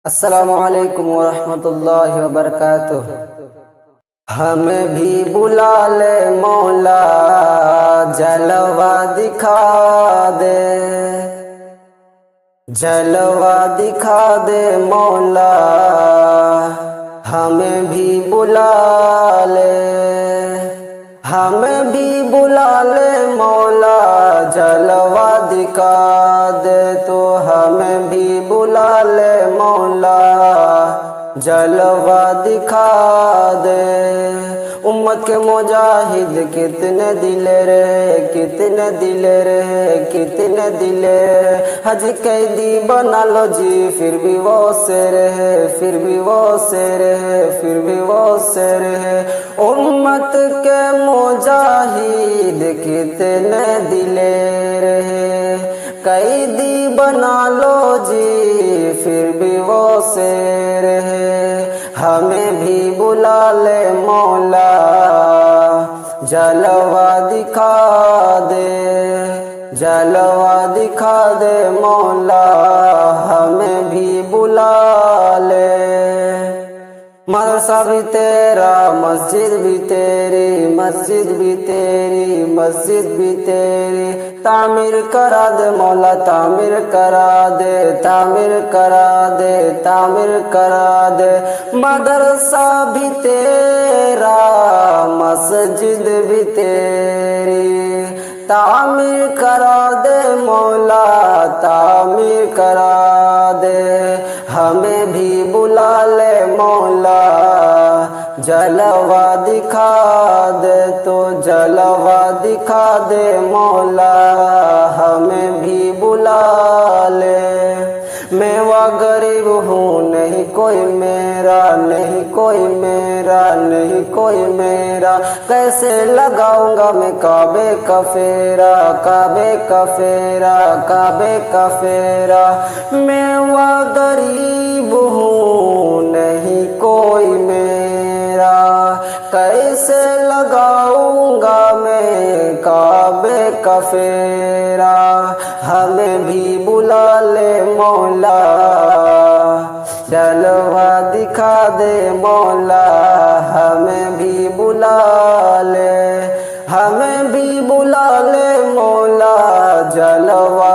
अस्सलामु अलैकुम वरहमतुल्लाहि वबरकातुह। हमें भी बुला ले मौला, जलवा दिखा दे, जलवा दिखा दे मौला, हमें भी बुला ले, हमें भी बुला ले मौला, जलवा दिखा दे तो हमें भी बुला ले मौला, जलवा दिखा दे। उम्मत के मुजाहिद कितने दिले रे, कितने दिले रे, कितने दिले रे, हज कैदी बना लो जी फिर भी वो से रहे, फिर भी वो से रहे, फिर भी वो से रहे। उम्मत के मुजाहिद कितने दिले रहे, कैदी बना लो जी फिर भी वो से रहे। हमें भी बुला ले मौला, जलवा दिखा दे, जलवा दिखा दे मौला, हमें भी बुला ले। मदरसा भी तेरा, मस्जिद भी तेरी, मस्जिद भी तेरी, मस्जिद भी तेरी, तामीर करा दे मौला, तामीर करा दे, तामीर करा दे, तामीर करा दे। मदरसा भी तेरा, मस्जिद भी तेरी, तामीर करा दे मौला, तामीर करा दे। हमें भी बुला ले मौला, जलवा दिखा दे तो जलवा दिखा दे मौला, हमें भी बुला ले। मैं वह गरीब हूँ, नहीं कोई मेरा, नहीं कोई मेरा, नहीं कोई मेरा, कैसे लगाऊंगा मैं काबे का फेरा, काबे का फेरा, काबे का फेरा। मैं वह गरीब हूँ, नहीं कोई मेरा, कैसे लगाऊंगा मैं काबे का फेरा। हमें भी बुला ले मौला, जलवा दिखा दे मौला, हमें भी बुला ले, हमें भी बुला ले मौला, जलवा